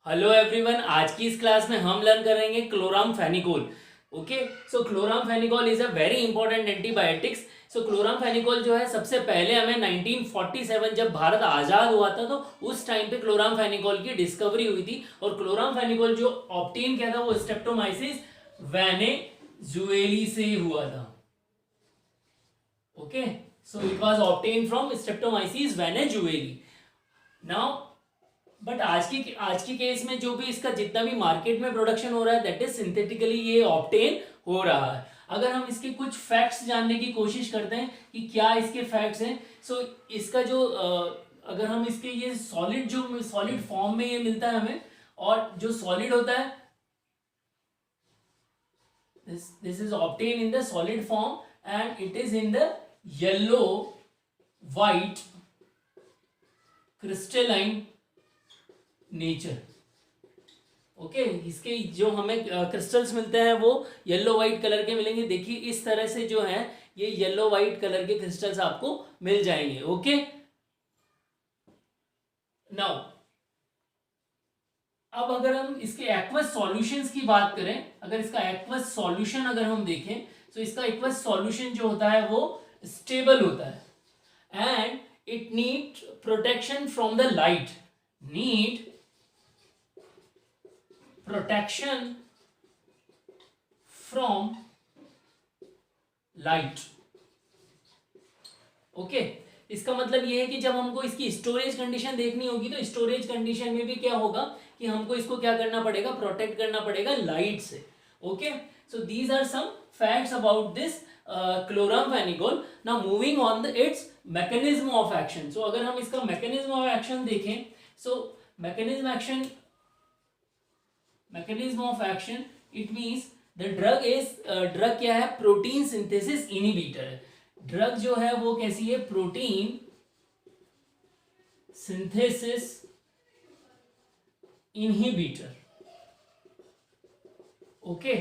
Hello everyone, आज की इस क्लास में हम लर्न करेंगे chloramphenicol. Okay, so chloramphenicol is a very important antibiotics. So chloramphenicol जो है सबसे पहले हमें 1947 जब भारत आजाद हुआ था तो उस टाइम पे क्लोरामफेनिकोल की डिस्कवरी हुई थी। और क्लोरामफेनिकोल जो ऑब्टेन किया था वो स्ट्रेप्टोमाइसिस वेनेजुएली से हुआ था। Okay, so it was obtain from Streptomyces venezuelae. Now but आज की केस में जो भी इसका जितना भी मार्केट में प्रोडक्शन हो रहा है दैट इज सिंथेटिकली ये ऑब्टेन हो रहा है। अगर हम इसके कुछ फैक्ट्स जानने की कोशिश करते हैं कि क्या इसके फैक्ट्स हैं, सो इसका जो अगर हम इसके ये सॉलिड जो सॉलिड फॉर्म में ये मिलता है हमें, और जो सॉलिड होता है this is obtain in the solid form and it is in the yellow white crystalline nature. Okay, इसके जो हमें क्रिस्टल्स मिलते हैं वो येलो वाइट कलर के मिलेंगे। देखिए इस तरह से जो है ये येलो वाइट कलर के क्रिस्टल्स आपको मिल जाएंगे। ओके, नाउ अब अगर हम इसके एक्वस सॉल्यूशंस की बात करें, अगर इसका एक्वस सॉल्यूशन अगर हम देखें तो इसका एक्वस सॉल्यूशन जो होता है वो स्टेबल होता है and it need protection from the light, need protection from light। Okay, इसका मतलब ये है कि जब हमको इसकी स्टोरेज कंडीशन देखनी होगी तो स्टोरेज कंडीशन में भी क्या होगा कि हमको इसको क्या करना पड़ेगा, प्रोटेक्ट करना पड़ेगा लाइट से। Okay, so these are some facts about this chloramphenicol. Now moving on the its mechanism of action. So अगर हम इसका मैकेनिज्म ऑफ एक्शन देखें, so mechanism of action it means the drug is drug क्या है, protein synthesis inhibitor है। Drug जो है वो कैसी है, protein synthesis inhibitor. Okay,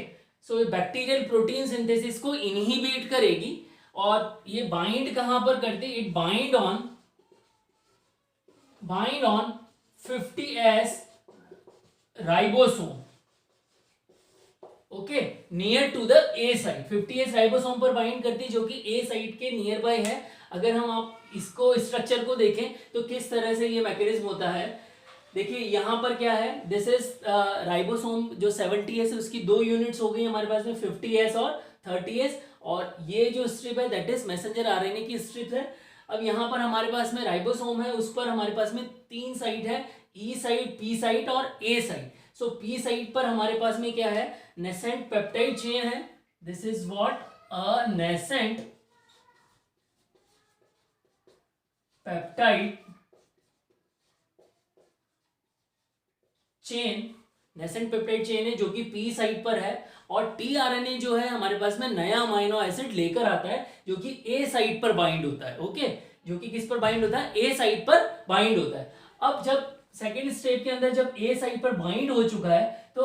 so ये बैक्टीरियल प्रोटीन सिंथेसिस को इनहिबिट करेगी और ये बाइंड कहां पर करते, it bind on 50s ribosome. Okay, near to the A site, 50s ribosome पर बाइंड करती है जो कि ए साइट के नियर बाय है। अगर हम आप इसको स्ट्रक्चर को देखें तो किस तरह से ये मैकेनिज्म होता है, देखिए यहां पर क्या है, दिस इज राइबोसोम जो 70s है उसकी दो यूनिट्स हो गई हमारे पास में, 50s और 30s। और ये जो स्ट्रिप है दैट इज मैसेंजर आरएनए की स्ट्रिप है। अब यहाँ पर हमारे पास में राइबोसोम है, उस पर हमारे पास में तीन साइट है, ई साइट, पी साइट और ए साइट। सो पी साइट पर हमारे पास में क्या है, नेसेंट पेप्टाइड चेन है। This is what a nascent peptide chain, nascent peptide chain है जो कि पी साइट पर है। और टी आरएनए जो है हमारे पास में नया अमाइनो एसिड लेकर आता है जो कि ए साइट पर बाइंड होता है। ओके, जो कि किस पर बाइंड होता है, ए साइट पर बाइंड होता है। अब जब सेकेंड स्टेप के अंदर जब ए साइट पर बाइंड हो चुका है तो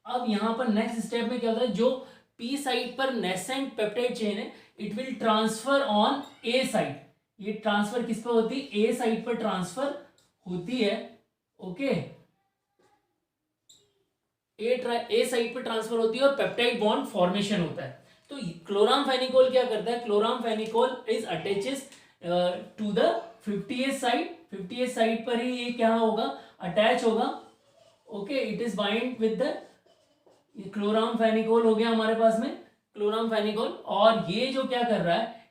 अब यहां पर नेक्स्ट स्टेप में क्या होता है, जो पी साइट पर नेसेंट पेप्टाइड चेन है it will transfer on A site. ये ट्रांसफर किस पर होती है, ए साइट पर ट्रांसफर होती है। ओके, ए साइट पर ट्रांसफर होती है और पेप्टाइड बॉन्ड फॉर्मेशन होता है। तो क्लोरामफेनिकोल क्या करता है, chloramphenicol is attaches to the 50s site, 50s site पर ही ये क्या होगा, अटैच होगा। Okay, it is bind with the chloramphenicol हो गया हमारे पास में क्लोरामफेनिकोल। और ये जो क्या कर रहा है,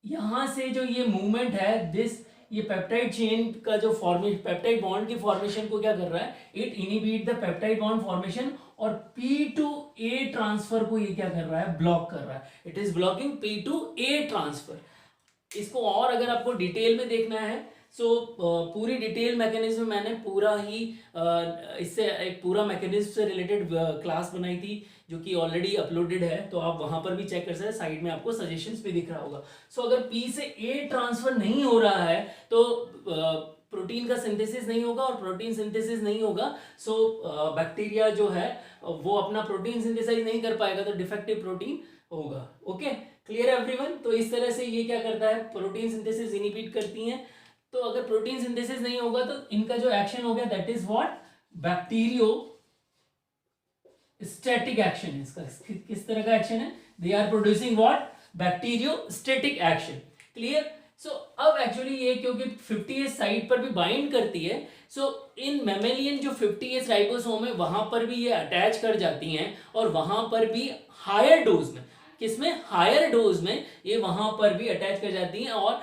यहां से जो ये मूवमेंट है दिस, ये पेप्टाइड चेन का जो फॉर्मेशन, पेप्टाइड बॉन्ड की फॉर्मेशन को क्या कर रहा है, it inhibit the peptide bond formation और पी टू ए ट्रांसफर को ये क्या कर रहा है, ब्लॉक कर रहा है। It is blocking P to A transfer. इसको और अगर आपको डिटेल में देखना है सो पूरी डिटेल मैकेनिज्म मैंने पूरा ही इससे एक पूरा मैकेनिज्म से रिलेटेड क्लास बनाई थी जो कि ऑलरेडी अपलोडेड है, तो आप वहां पर भी चेक कर सकते हैं, साइड में आपको सजेशंस भी दिख रहा होगा। सो अगर पी से ए ट्रांसफर नहीं हो रहा है तो प्रोटीन का सिंथेसिस नहीं होगा, और प्रोटीन सिंथेसिस नहीं होगा सो बैक्टीरिया जो है वो अपना प्रोटीन सिंथेसाइज नहीं कर पाएगा, तो डिफेक्टिव प्रोटीन होगा। Okay, clear everyone. तो इस तरह से ये क्या करता है, प्रोटीन सिंथेसिस इनिबिट करती हैं। तो अगर प्रोटीन सिंथेसिस नहीं होगा तो इनका जो एक्शन हो गया that is what bacteriostatic action है इसका। किस तरह का एक्शन है? They are producing what? Bacteriostatic action. Clear? So अब एक्चुअली ये क्योंकि 50S साइट पर भी बाइंड करती है, सो इन मेमेलियन जो 50S राइबोसोम है वहां पर भी ये अटैच कर जाती हैं और वहां पर भी हायर डोज में, किसमें? हायर डोज में ये वहां पर भी अटैच कर जाती हैं और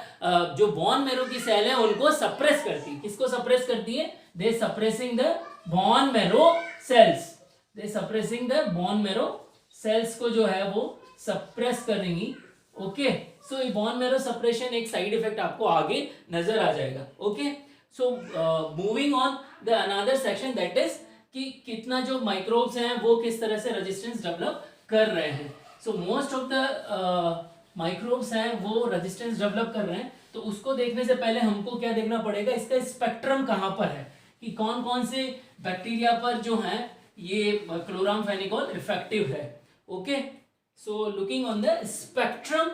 जो बोन मैरो की सेल है उनको सप्रेस करती है। किसको सप्रेस करती है? They suppressing the bone marrow cells. They suppressing the bone marrow cells को जो है वो सप्रेस करेंगी। ओके, सो ये बोन मैरो सप्रेशन एक साइड इफेक्ट आपको आगे नजर आ जाएगा। Okay, so moving on the another section, that is कि कितना जो माइक्रोब्स हैं वो किस तरह से रेजिस्टेंस डेवलप कर रहे हैं। So most of the microbes हैं वो रेजिस्टेंस डेवलप कर रहे हैं। तो उसको देखने से पहले हमको क्या देखना पड़ेगा? इसका स्पेक्ट्रम कहां पर है, कि कौन कौन से बैक्टीरिया पर जो है ये क्लोरामफेनिकोल इफेक्टिव है। Okay, so looking on the spectrum,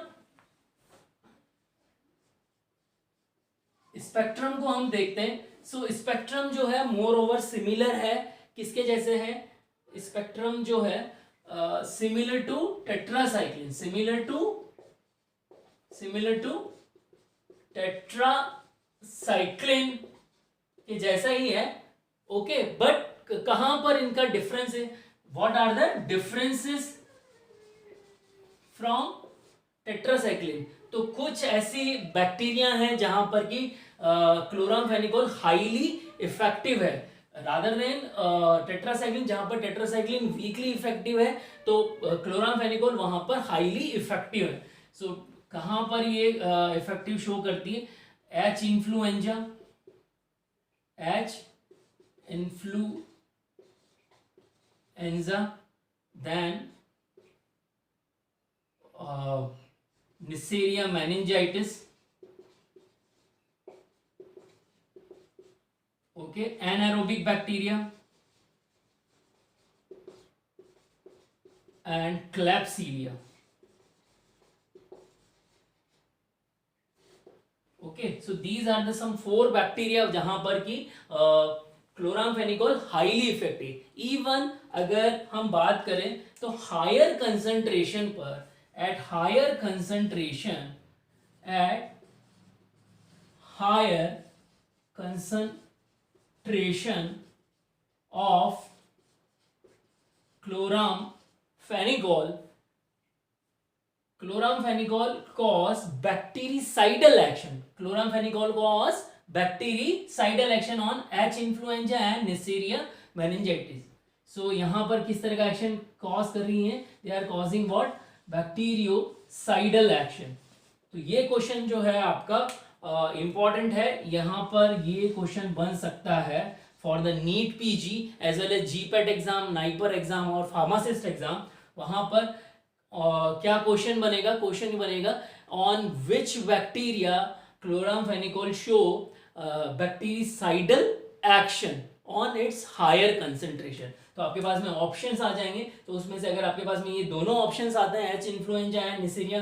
spectrum को हम देखते हैं। सो स्पेक्ट्रम जो है मोर ओवर सिमिलर है, किसके जैसे है? स्पेक्ट्रम जो है similar to tetracycline, similar to tetracycline के जैसा ही है। ओके, बट कहां पर इनका डिफरेंस है? What are the differences from tetracycline? तो कुछ ऐसी बैक्टीरिया हैं जहां पर कि क्लोरामफेनिकोल हाईली इफेक्टिव है रादर देन टेट्रासाइक्लिन। जहां पर टेट्रासाइक्लिन वीकली इफेक्टिव है तो क्लोरामफेनिकोल वहां पर हाईली इफेक्टिव है। सो कहां पर ये इफेक्टिव शो करती है? H influenza, then Neisseria meningitis, okay, anaerobic bacteria and Klebsiella. Okay, so these are the some 4 bacteria जहां पर कि क्लोरामफेनिकोल हाईली इफेक्टिव। इवन अगर हम बात करें तो हायर कंसंट्रेशन पर, at higher concentration of chloramphenicol cause bactericidal action. Chloramphenicol cause bactericidal action on H. influenza and Neisseria meningitis. So यहाँ पर किस तरह का एक्शन कॉज कर रही हैं? They are causing what? Bacteriocidal action. तो ये क्वेश्चन जो है आपका इंपॉर्टेंट है। यहाँ पर ये क्वेश्चन बन सकता है for the NEET PG as well as GPAT exam, NIPER exam और फार्मासिस्ट एग्जाम। वहां पर क्या क्वेश्चन बनेगा? क्वेश्चन बनेगा on which bacteria chloramphenicol show bactericidal action on its higher concentration. तो आपके पास में ऑप्शंस आ जाएंगे। तो उसमें से अगर आपके पास में ये दोनों ऑप्शंस आते हैं, H influenza and Neisseria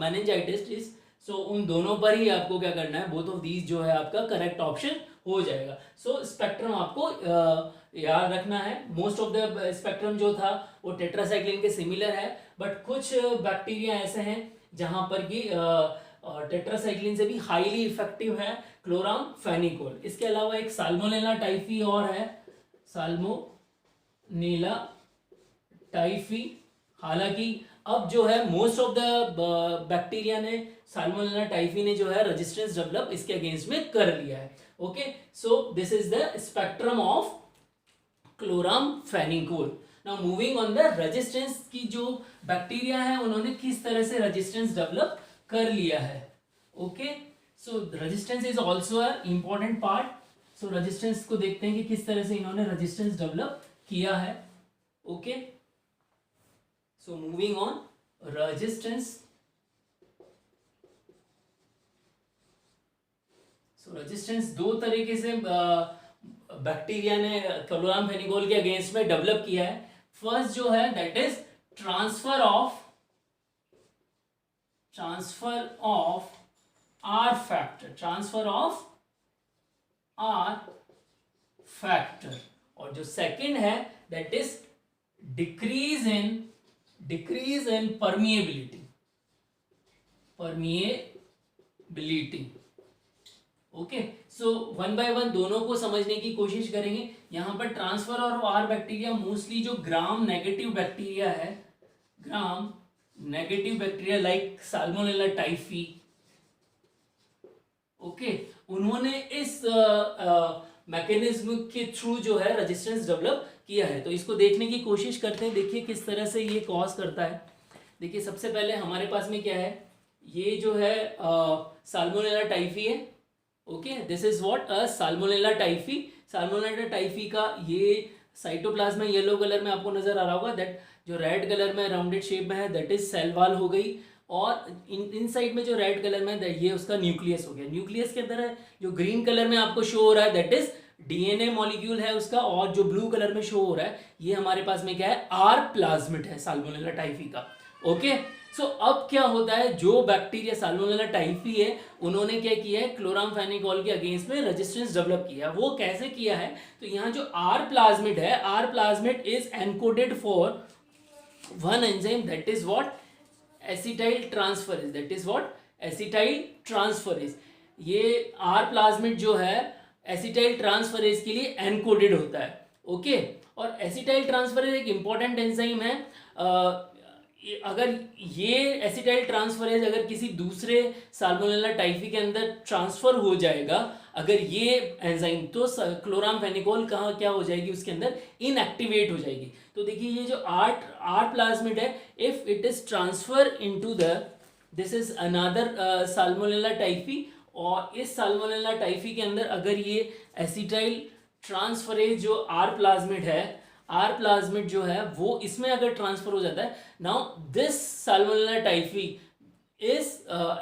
meningitis, so उन दोनों पर ही आपको क्या करना है? बोथ ऑफ दीज जो है आपका करेक्ट ऑप्शन हो जाएगा। सो स्पेक्ट्रम आपको याद रखना है। मोस्ट ऑफ द स्पेक्ट्रम जो था वो टेट्रासाइक्लिन के सिमिलर है, बट कुछ बैक्टीरिया ऐसे हैं जहां पर कि टेट्रासाइक्लिन से भी हाईली इफेक्टिव है क्लोरामफेनिकोल। इसके अलावा एक साल्मोनेला टाइफी और है, साल्मोनेला टाइफी। हालांकि अब जो है मोस्ट ऑफ द बैक्टीरिया ने, साल्मोनेला टाइफी ने जो है रेजिस्टेंस डेवलप इसके अगेंस्ट में कर लिया है। Okay, so this is the spectrum of chloramphenicol. Now moving on the resistance की जो बैक्टीरिया है उन्होंने किस तरह से रेजिस्टेंस डेवलप कर लिया है। Okay, so resistance is also a important part. So resistance को देखते हैं कि किस तरह से इन्होंने रेजिस्टेंस डेवलप किया है। Okay, so moving on resistance. So resistance दो तरीके से बैक्टीरिया ने क्लोरामफेनिकोल के अगेंस्ट में डेवलप किया है। फर्स्ट जो है that is transfer of R factor, transfer of R factor. और जो सेकंड है that is decrease in permeability. Okay, so one by one दोनों को समझने की कोशिश करेंगे। यहाँ पर ट्रांसफर और आर बैक्टीरिया मोस्टली जो ग्राम नेगेटिव बैक्टीरिया है, gram negative bacteria like salmonella typhi, okay, उन्होंने इस मैकेनिज्म के थ्रू जो है रेजिस्टेंस डेवलप किया है। तो इसको देखने की कोशिश करते हैं, देखिए किस तरह से ये कॉज करता है। देखिए सबसे पहले हमारे पास में क्या है, ये जो है साल्मोनेला टाइफी है। Okay, this is what a salmonella typhi. Salmonella typhi का ये साइटोप्लाज्म येलो कलर में आपको नजर आ रहा होगा, दैट जो रेड कलर में राउंडेड शेप में है दैट इज सेल वॉल हो गई, और इन साइड में जो रेड कलर में है ये उसका न्यूक्लियस हो गया। न्यूक्लियस के अंदर है जो ग्रीन कलर में आपको शो हो रहा है दैट इज डीएनए मॉलिक्यूल है उसका, और जो ब्लू कलर में शो हो रहा है ये हमारे पास में क्या है, आर प्लाज्मिड है साल्मोनेला टाइफी का। ओके, सो अब क्या होता है, जो बैक्टीरिया साल्मोनेला टाइफी है उन्होंने क्या किया है, क्लोरामफेनिकोल के अगेंस्ट में रेजिस्टेंस डेवलप किया। वो कैसे किया है, तो यहाँ जो आर प्लाज्मिड है, R plasmid is encoded for one enzyme that is what, acetyl transferase, that is what, acetyl transferase. ये आर प्लाज्मिड जो है एसिटाइल ट्रांसफरेज के लिए एनकोडेड होता है। ओके, और एसिटाइल ट्रांसफरेज एक इंपॉर्टेंट एंजाइम है। अगर ये एसिटाइल ट्रांसफरेज अगर किसी दूसरे साल्मोनेला टाइफी के अंदर ट्रांसफर हो जाएगा अगर ये एंजाइम, तो क्लोरामफेनिकोल कहाँ क्या हो जाएगी, उसके अंदर इनएक्टिवेट हो जाएगी। तो देखिए ये जो आर प्लाज्मिड है, if it is transfer into the, this is another salmonella typhi, और इस साल्मोनेला टाइफी के अंदर अगर ये एसिटाइल ट्रांसफरेज जो आर प्लाज्मिड है, आर प्लाज्मिड जो है वो इसमें अगर ट्रांसफर हो जाता है, now this salmonella typhi is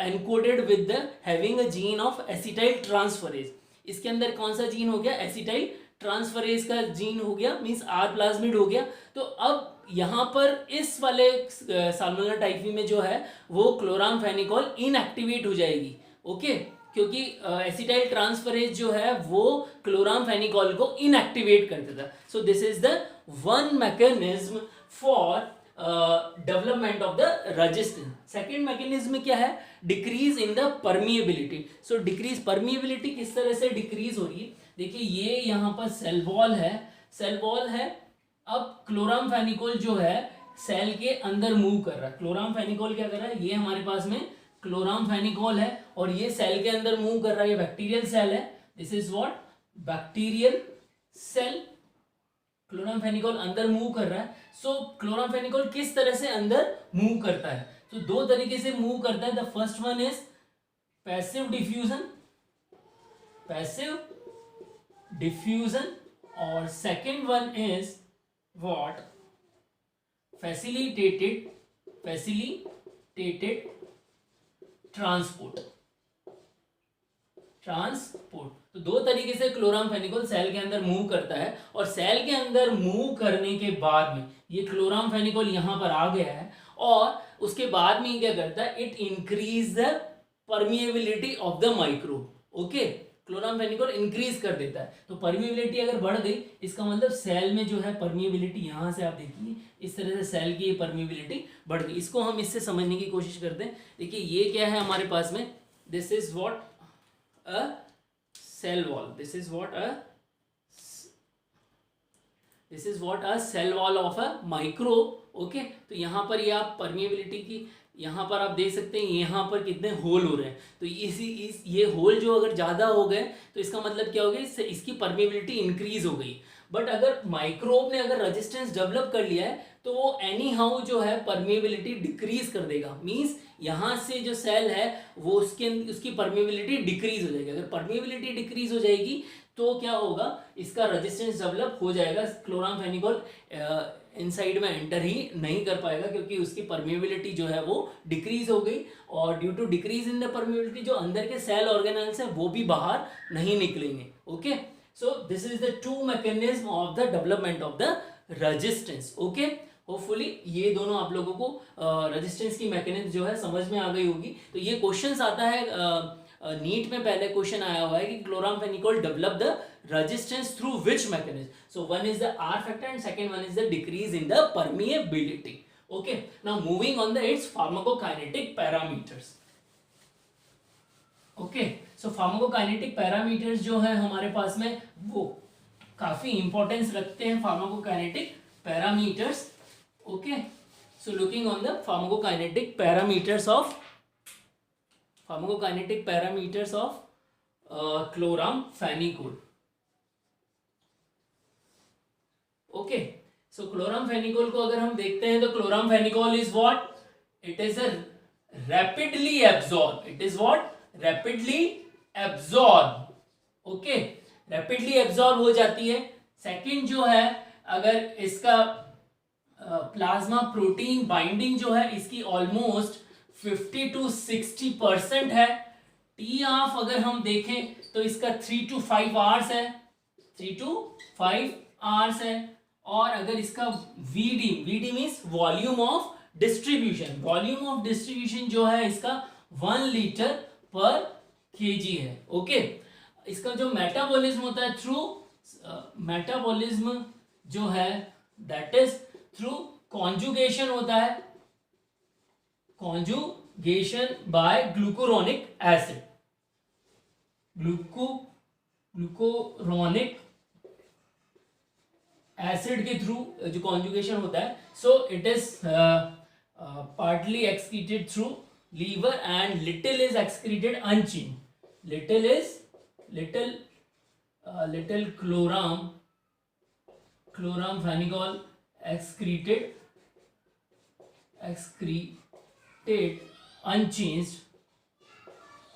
encoded with the having a gene of acetyl transferase. इसके अंदर कौन सा जीन हो गया, एसिटाइल ट्रांसफरेज का जीन हो गया, मींस आर प्लाज्मिड हो गया। तो अब यहाँ पर इस वाले साल्मोनेला टाइफी में जो है वो क्लोरामफेनिकोल इनएक्टिवेट हो जाएगी। ओके, क्योंकि एसिटाइल ट्रांसफरेज जो है वो क्लोरामफेनिकोल को इनएक्टिवेट कर देता है। सो this is the one mechanism for development of the resistance. Second mechanism क्या है, decrease in the permeability. So decrease permeability किस तरह से डिक्रीज हो रही है, देखिए ये यहाँ पर सेल वॉल है, सेल वॉल है। अब क्लोरामफेनिकोल जो है सेल के अंदर मूव कर रहा है, क्लोरामफेनिकोल क्या कर रहा है, ये हमारे पास में क्लोरामफेनिकोल है और ये सेल के अंदर मूव कर रहा है, ये बैक्टीरियल सेल है, this is what, bacterial cell. Chloramphenicol अंदर मूव कर रहा है। सो क्लोरामफेनिकोल किस तरह से अंदर मूव करता है, तो दो तरीके से मूव करता है। The first one is passive diffusion, passive diffusion, और second one is what, facilitated transport. तो दो तरीके से क्लोरामफेनिकोल सेल के अंदर मूव करता है, और सेल के अंदर मूव करने के बाद में ये क्लोरामफेनिकोल यहां पर आ गया है, और उसके बाद में क्या करता है, it increase the permeability of the microbe. Okay, chloramphenicol increase कर देता है। तो परमिएबिलिटी अगर बढ़ गई, इसका मतलब सेल में जो है परमिएबिलिटी, यहां से आप देखिए इस तरह से सेल की परमिएबिलिटी बढ़ गई। इसको हम इससे समझने की कोशिश करते हैं। देखिए ये क्या है हमारे पास में, this is what a cell wall, this is what a cell wall of a microbe. Okay, तो यहाँ पर ये आप परमिएबिलिटी की, यहाँ पर आप देख सकते हैं यहाँ पर कितने होल हो रहे हैं। तो ये होल जो अगर ज़्यादा हो गए तो इसका मतलब क्या हो गया, इसकी परमिएबिलिटी इंक्रीज हो गई। बट अगर माइक्रोब ने अगर रेजिस्टेंस डेवलप कर लिया है तो वो एनी हाउ जो है परमिएबिलिटी डिक्रीज कर देगा। मींस यहाँ से जो सेल है वो उसकी परमिएबिलिटी डिक्रीज हो जाएगी। अगर परमिएबिलिटी डिक्रीज हो जाएगी तो क्या होगा, इसका रेजिस्टेंस डेवलप हो जाएगा, क्लोरामफेनिकोल इनसाइड में एंटर ही नहीं कर पाएगा, क्योंकि उसकी परमिएबिलिटी जो है वो डिक्रीज हो गई, और due to decrease in the permeability जो अंदर के सेल ऑर्गेनेल्स हैं वो भी बाहर नहीं निकलेंगे। Okay, so this is the two mechanism of the development of the resistance. Okay, hopefully ये दोनों आप लोगों को रेजिस्टेंस की मैकेनिज्म जो है समझ में आ गई होगी। तो ये क्वेश्चंस आता है नीट में पहले क्वेश्चन आया हुआ है कि chloramphenicol develop the resistance through which mechanism. So one is the R factor and second one is the decrease in the permeability. Okay, now moving on the its pharmacokinetic parameters. Okay, so pharmacokinetic parameters जो है हमारे पास में वो काफी importance रखते हैं. Pharmacokinetic parameters. Okay, so looking on the pharmacokinetic parameters of chloramphenicol. Okay, so chloramphenicol को अगर हम देखते हैं तो chloramphenicol is what? It is a rapidly absorb. It is what? Rapidly absorb. Okay, rapidly absorb हो जाती है. सेकंड जो है, अगर इसका प्लाज्मा प्रोटीन बाइंडिंग जो है इसकी ऑलमोस्ट 50 to 60% है. टी ऑफ अगर हम देखें तो इसका 3 to 5 आवर्स है. 3 to 5 आवर्स है. और अगर इसका VD means volume of distribution, volume of distribution जो है इसका 1 लीटर पर केजी है. ओके, इसका जो मेटाबॉलिज्म होता है थ्रू मेटाबॉलिज्म जो है दैट इज थ्रू कॉन्जुगेशन होता है. Conjugation by glucuronic acid. Glucuronic acid के थ्रू जो कॉन्जुगेशन होता है. So it is partly excreted through liver and little is excreted unchange. Little chloramphenicol excreted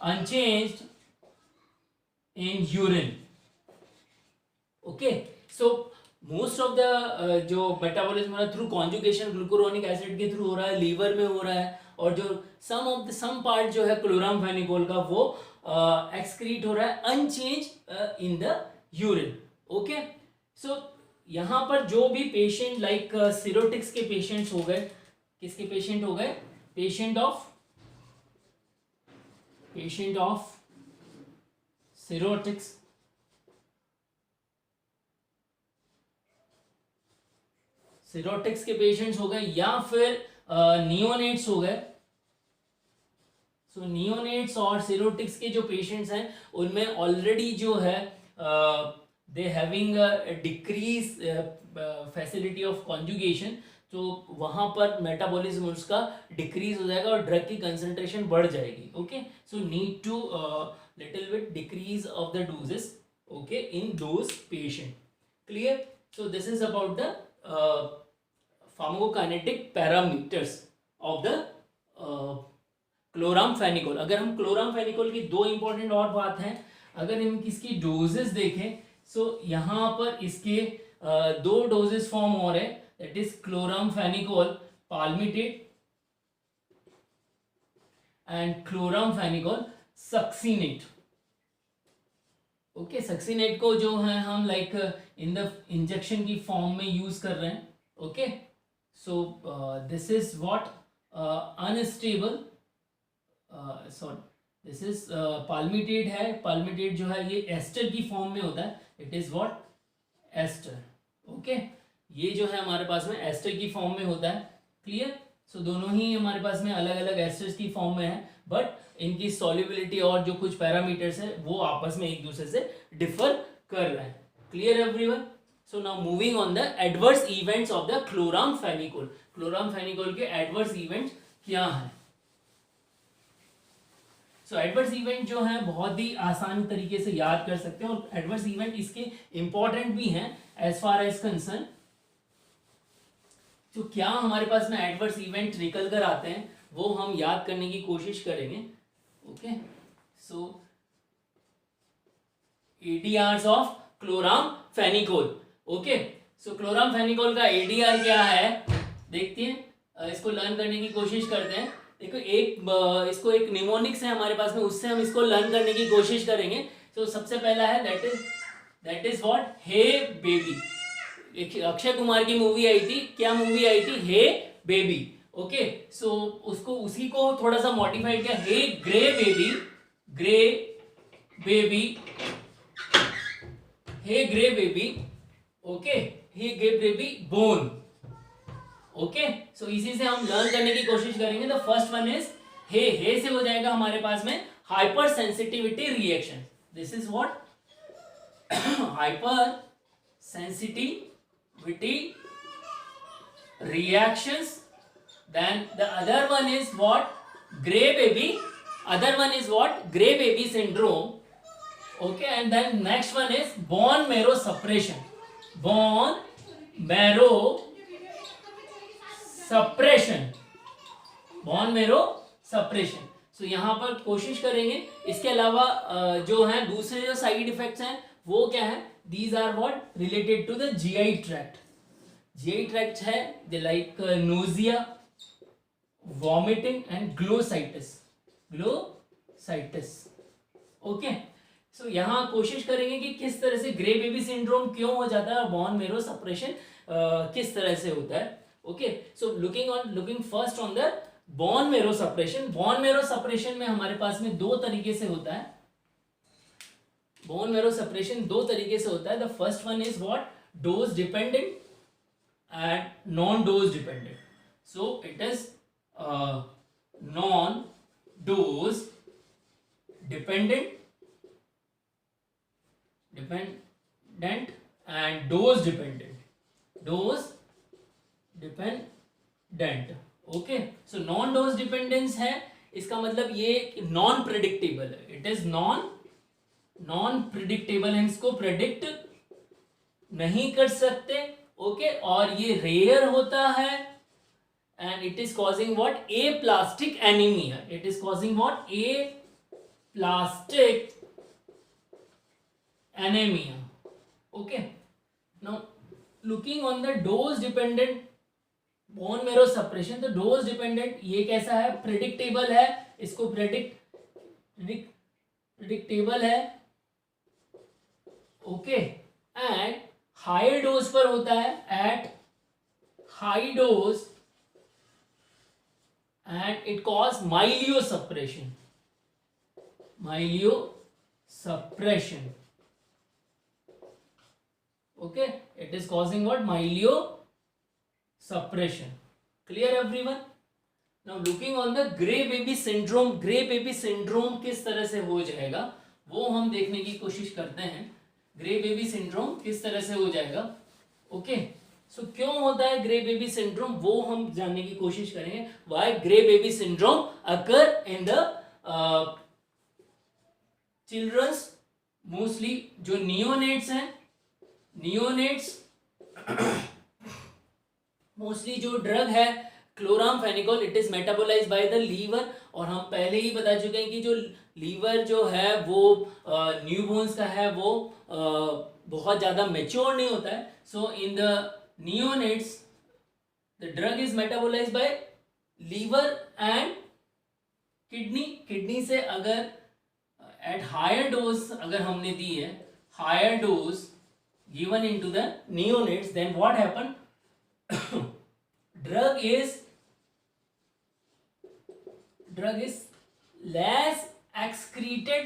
unchanged in urine. Okay, so most of the जो metabolism हो रहा है through conjugation glucuronic acid के through हो रहा है, लीवर में हो रहा है. और जो सम पार्ट जो है क्लोरामफेनिकोल का वो एक्सक्रीट हो रहा है unchange in the urine. Okay, so यहाँ पर जो भी पेशेंट लाइक सिरोटिक्स के पेशेंट्स हो गए, किसके पेशेंट हो गए? Patient of सिरोटिक्स. सिरोटिक्स के पेशेंट्स हो गए या फिर नियोनेट्स हो गए. सो नियोनेट्स और सिरोटिक्स के जो पेशेंट्स हैं उनमें ऑलरेडी जो है they having decrease facility of conjugation. तो वहां पर मेटाबॉलिज्म उसका डिक्रीज हो जाएगा और ड्रग की कंसंट्रेशन बढ़ जाएगी. Okay, so need to little bit decrease of the doses. Okay, in those patient. Clear? So this is about the pharmacokinetic parameters of the chloramphenicol. अगर हम क्लोरामफेनिकोल की दो इंपॉर्टेंट और बात है, अगर हम इसकी डोजेस देखें सो यहाँ पर इसके दो डोजेस फॉर्म हो रहे हैं. That is chloramphenicol palmitate and chloramphenicol succinate. Okay, succinate को जो है हम लाइक इन द इंजेक्शन की फॉर्म में यूज कर रहे हैं. Okay, so this is what unstable sorry this is palmitate है. पाल्मिटेट जो है ये एस्टर की फॉर्म में होता है. It is what ester. Okay, ये जो है हमारे पास में एस्टर की फॉर्म में होता है. क्लियर? सो दोनों ही हमारे पास में अलग अलग एस्टर्स की फॉर्म में है, बट इनकी सॉल्युबिलिटी और जो कुछ पैरामीटर्स है वो आपस में एक दूसरे से डिफर कर रहे हैं. Clear everyone? So now moving on the adverse events of the chloramphenicol. Chloramphenicol के एडवर्स इवेंट्स क्या हैं? सो एडवर्स इवेंट जो है बहुत ही आसान तरीके से याद कर सकते हैं और एडवर्स इवेंट इसके इंपॉर्टेंट भी हैं एज फार एज कंसर्न. तो क्या हमारे पास में एडवर्स इवेंट निकल कर आते हैं वो हम याद करने की कोशिश करेंगे. Okay, so ADR of chloramphenicol. Okay, so chloramphenicol का एडीआर क्या है देखते हैं, इसको लर्न करने की कोशिश करते हैं. देखो इसको एक निमोनिक्स है हमारे पास में, उससे हम इसको लर्न करने की कोशिश करेंगे. तो सबसे पहला है that is what hey baby. Akshay Kumar की मूवी आई थी, क्या मूवी आई थी? हे बेबी. ओके, सो उसी को थोड़ा सा मॉडिफाइड किया, हे ग्रे बेबी. ग्रे बेबी, हे ग्रे बेबी, ओके, हे ग्रे बेबी बोन, ओके। सो इसी से हम लर्न करने की कोशिश करेंगे। द फर्स्ट वन इज हे से हो जाएगा हमारे पास में hyper sensitivity reaction. This is what hyper sensitivity reactions. Then the other one is what? Gray baby. Other one is what? Gray baby syndrome. Okay, and then next one is bone marrow suppression. Bone marrow suppression. Bone marrow suppression. So यहाँ पर कोशिश करेंगे। इसके अलावा जो है दूसरे जो साइड इफेक्ट्स हैं वो क्या है? These are what? Related to the GI tract. GI tract है they like nausea, vomiting and glossitis. Glossitis. Okay. So यहाँ कोशिश करेंगे कि किस तरह से ग्रे बेबी सिंड्रोम क्यों हो जाता है और बोन मेरो सप्रेशन किस तरह से होता है। Okay, so looking first on the bone marrow suppression. Bone marrow suppression में हमारे पास में दो तरीके से होता है। बोन मेरो सेपरेशन दो तरीके से होता है। The first one is what? Dose dependent and non dose dependent. So it is non dose dependent and dose dependent. Okay, so non dose dependence है, इसका मतलब ये नॉन प्रेडिक्टेबल है। इट इज नॉन प्रिडिक्टेबल है, इसको predict नहीं कर सकते। ओके, और ये रेयर होता है and it is causing what? Aplastic anaemia. It is causing what? Aplastic anaemia. Okay, now looking on the dose dependent bone marrow suppression. तो डोज डिपेंडेंट ये कैसा है? प्रेडिक्टेबल है, इसको प्रेडिक्टेबल है। ओके, एंड हाई डोज पर होता है, at high dose and it cause myelosuppression. Okay, it is causing what? Myelosuppression. Clear everyone? Now looking on the grey baby syndrome. Grey baby syndrome किस तरह से हो जाएगा वो हम देखने की कोशिश करते हैं। ग्रे बेबी सिंड्रोम किस तरह से हो जाएगा। ओके, सो क्यों होता है ग्रे बेबी सिंड्रोम वो हम जानने की कोशिश करेंगे। Why grey baby syndrome occur in the childrens, mostly जो नियोनेट्स हैं, नियोनेट्स मोस्टली जो ड्रग है chloramphenicol, it is metabolised by the liver. और हम पहले ही बता चुके हैं कि जो लीवर जो है वो न्यूबॉर्न्स का है वो बहुत ज़्यादा मेच्योर नहीं होता है। So in the neonates the drug is metabolised by liver and kidney से अगर एट हायर डोज अगर हमने दी है, higher dose given into the neonates, then what happen? drug is less excreted।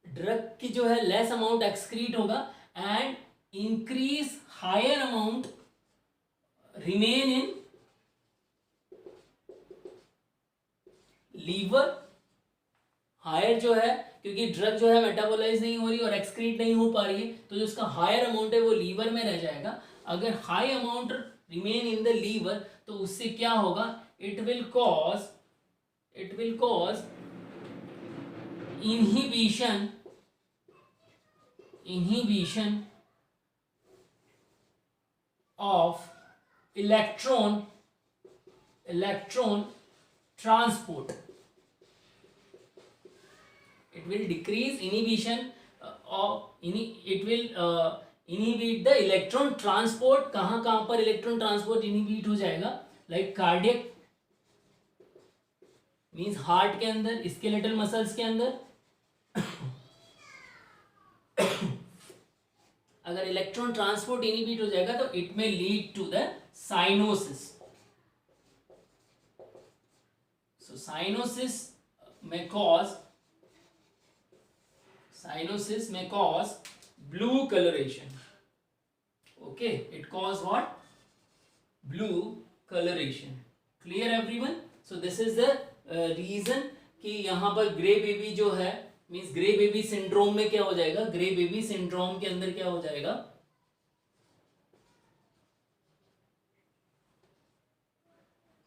Drug की जो है लेस अमाउंट एक्सक्रीट होगा and increase higher amount remain in liver. Higher जो है क्योंकि ड्रग जो है मेटाबोलाइज नहीं हो रही और एक्सक्रीट नहीं हो पा रही है, तो जो उसका हायर अमाउंट है वो लीवर में रह जाएगा। अगर high amount remain in the liver तो उससे क्या होगा? It will cause inhibition of electron transport. It will decrease inhibition it will inhibit the electron transport. कहाँ पर electron transport inhibit हो जाएगा? Like cardiac means heart के अंदर, skeletal muscles के अंदर अगर इलेक्ट्रॉन ट्रांसपोर्ट इनहिबिट हो जाएगा तो इट में lead to the cyanosis. So cyanosis may cause blue coloration. Okay, it cause what? Blue coloration. Clear everyone? So this is the reason कि यहाँ पर ग्रे बेबी जो है मीन्स ग्रे बेबी सिंड्रोम में क्या हो जाएगा, ग्रे बेबी सिंड्रोम के अंदर क्या हो जाएगा,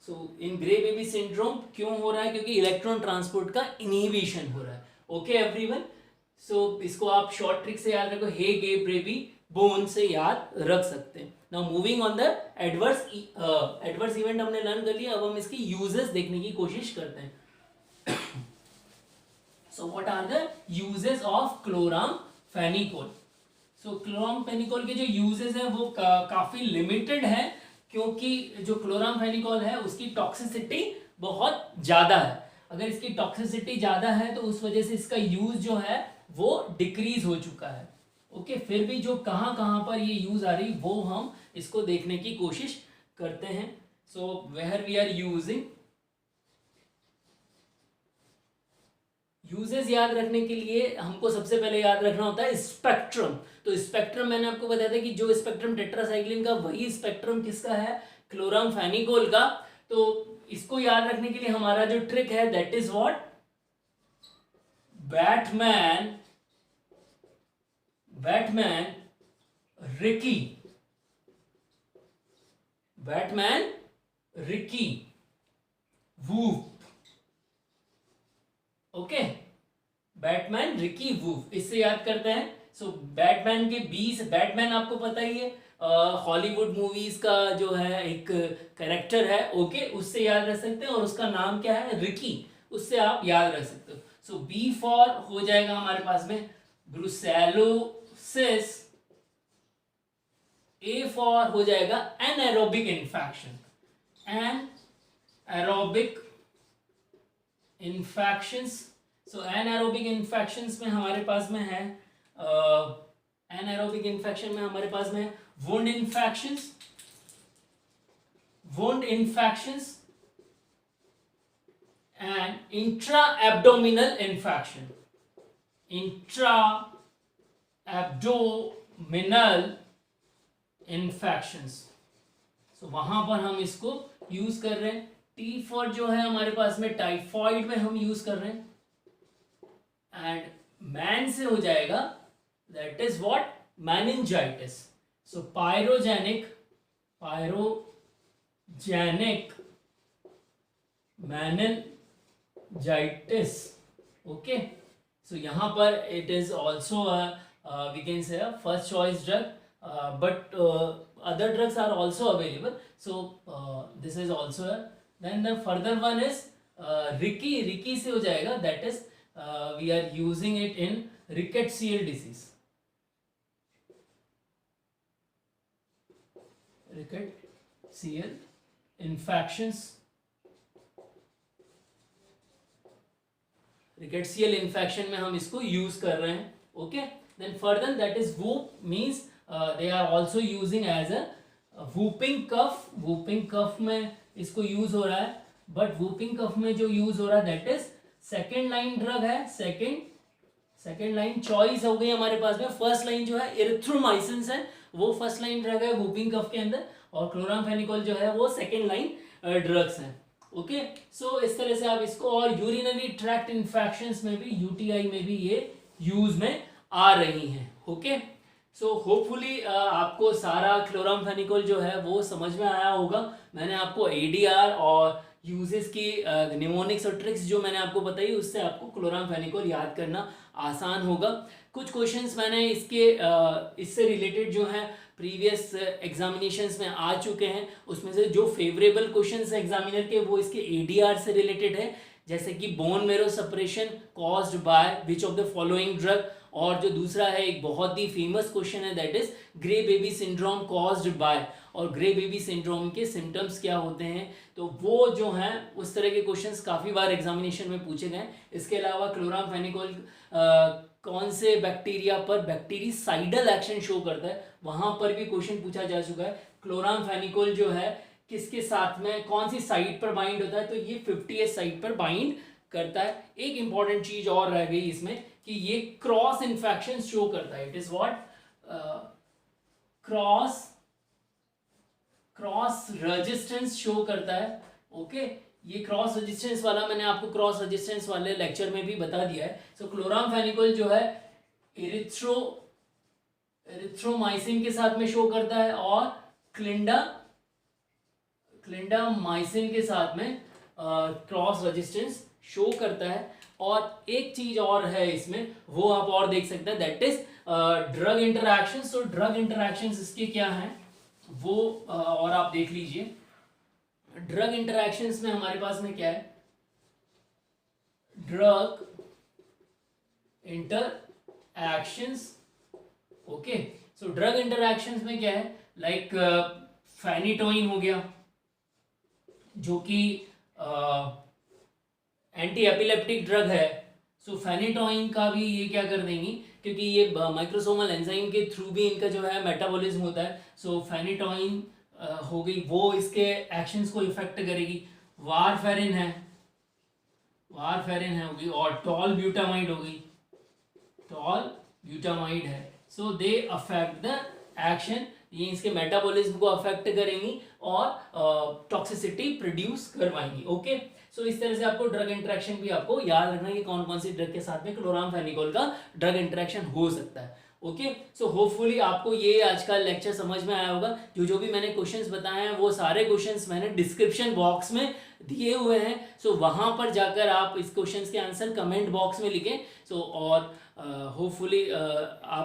सो इन ग्रे बेबी सिंड्रोम क्यों हो रहा है, क्योंकि इलेक्ट्रॉन ट्रांसपोर्ट का इनहिबिशन हो रहा है. ओके एवरीवन, सो इसको आप शॉर्ट ट्रिक से याद रखो, हे गे बेबी बोन से याद रख सकते हैं. Now moving on the adverse event हमने लर्न कर लिया. अब हम इसकी यूजेस देखने की कोशिश करते हैं. So what are the uses of chloramphenicol? So chloramphenicol के जो uses हैं वो काफी लिमिटेड है, क्योंकि जो chloramphenicol है उसकी टॉक्सिसिटी बहुत ज्यादा है. अगर इसकी टॉक्सिसिटी ज्यादा है तो उस वजह से इसका यूज जो है वो डिक्रीज हो चुका है. ओके, फिर भी जो कहाँ पर ये यूज आ रही वो हम इसको देखने की कोशिश करते हैं. So where we are using, uses याद रखने के लिए हमको सबसे पहले याद रखना होता है स्पेक्ट्रम. तो स्पेक्ट्रम मैंने आपको बताया था कि जो स्पेक्ट्रम टेट्रासाइक्लिन का वही स्पेक्ट्रम किसका है, क्लोराम्फेनिकोल का. तो इसको याद रखने के लिए हमारा जो ट्रिक है that is what, Batman Ricky woof. Okay, Batman Ricky woof, इससे याद करते हैं. सो बैटमैन के 20, बैटमैन आपको पता ही है हॉलीवुड मूवीज का जो है एक कैरेक्टर है. ओके, उससे याद रख सकते हैं, और उसका नाम क्या है, रिकी, उससे आप याद रख सकते हो. सो बी फॉर हो जाएगा हमारे पास में ब्रुसेलोसिस, ए फॉर हो जाएगा एनारोबिक इन्फेक्शन, एनारोबिक इन्फेक्शंस. सो एनारोबिक इन्फेक्शंस में हमारे पास में है एनारोबिक इन्फेक्शन में हमारे पास में है wound infections and intra abdominal infections. So वहां पर हम इसको यूज कर रहे हैं. टी फॉर जो है हमारे पास में टाइफॉइड में हम यूज कर रहे हैं. एंड मैन से हो जाएगा that is what, meningitis. So pyrogenic meningitis. Okay, so यहां पर it is also we can say first choice drug, but other drugs are also available. So this is also then the further one is ricky से हो जाएगा, that is we are using it in rickettsial disease. Rickettsial infections, rickettsial infection में हम इसको use कर रहे हैं. Okay, then further that is whoop means they are also using as a whooping cough में इसको यूज हो रहा है. बट whooping cough में जो यूज हो रहा है that is second line drug है. सेकेंड लाइन चॉइस हो गई हमारे पास में. फर्स्ट लाइन जो है इरिथ्रोमाइसिन है, वो फर्स्ट लाइन ड्रग है whooping cough के अंदर, और क्लोराम्फेनिकोल जो है वो सेकेंड लाइन ड्रग्स हैं. ओके, सो इस तरह से आप इसको, और यूरिनरी ट्रैक्ट इन्फेक्शंस में भी, यूटीआई में भी ये यूज में आ रही हैं. ओके, सो होपफुली आपको सारा क्लोराम्फेनिकोल जो है वो समझ में आया होगा. मैंने आपको एडीआर और यूजेस की निमोनिक्स और ट्रिक्स जो मैंने आपको बताई, उससे आपको क्लोराम्फेनिकोल याद करना आसान होगा. कुछ क्वेश्चंस मैंने इससे रिलेटेड जो है प्रीवियस एग्जामिनेशंस में आ चुके हैं. उसमें से जो फेवरेबल क्वेश्चंस एग्जामिनर के वो इसके एडीआर से रिलेटेड है, जैसे कि bone marrow suppression caused by which of the following drug, और जो दूसरा है एक बहुत ही फेमस क्वेश्चन है that is grey baby syndrome caused by, और ग्रे बेबी सिंड्रोम के सिम्टम्स क्या होते हैं. तो वो जो हैं उस तरह के क्वेश्चंस काफ़ी बार एग्जामिनेशन में पूछे गए. इसके अलावा क्लोराम्फेनिकोल कौन से बैक्टीरिया पर बैक्टीरिसाइडल एक्शन शो करता है, वहाँ पर भी क्वेश्चन पूछा जा चुका है. क्लोराम्फेनिकोल जो है किसके साथ में, कौन सी साइट पर बाइंड होता है, तो ये 50th साइट पर बाइंड करता है। एक इंपॉर्टेंट चीज और रह गई इसमें कि ये क्रॉस इन्फेक्शन शो करता है। It is what cross resistance show करता है। ओके, ये क्रॉस रेजिस्टेंस वाला मैंने आपको क्रॉस रेजिस्टेंस वाले लेक्चर में भी बता दिया है। सो क्लोरामफेनिकोल जो है एरिथ्रोमाइसिन के साथ में शो करता है और क्लिंडामाइसिन के साथ में क्रॉस रेजिस्टेंस शो करता है। और एक चीज और है इसमें, वो आप और देख सकते हैं, दैट इज ड्रग इंटरैक्शंस। तो ड्रग इंटरैक्शंस इसके क्या हैं वो और आप देख लीजिए। ड्रग इंटरैक्शंस में हमारे पास में क्या है, drug interactions. Okay, so drug interactions में क्या है, लाइक फेनिटोइन हो गया जो कि एंटी एपिलेप्टिक ड्रग है। सो फेनिटोइन का भी ये क्या कर देंगी, क्योंकि ये माइक्रोसोमल एंजाइम के थ्रू भी इनका जो है मेटाबॉलिज्म होता है। सो फेनिटोइन हो गई, वो इसके एक्शंस को इफेक्ट करेगी। वारफेरिन होगी, और टॉल ब्यूटामाइड होगी, टॉल ब्यूटामाइड है। सो दे अफेक्ट द एक्शन, ये इसके मेटाबॉलिज्म को अफेक्ट करेंगी और टॉक्सिसिटी प्रोड्यूस करवाएंगी। ओके, सो इस तरह से आपको ड्रग इंटरेक्शन भी आपको याद रखना है कि कौन कौन सी ड्रग के साथ में क्लोरामफेनिकोल का ड्रग इंटरेक्शन हो सकता है। ओके, सो होपफुली आपको ये आज का लेक्चर समझ में आया होगा। जो भी मैंने क्वेश्चंस बताए हैं वो सारे क्वेश्चंस मैंने डिस्क्रिप्शन बॉक्स में दिए हुए हैं। सो वहां पर जाकर आप इस क्वेश्चंस के आंसर कमेंट बॉक्स में लिखें। सो और होपफुली आप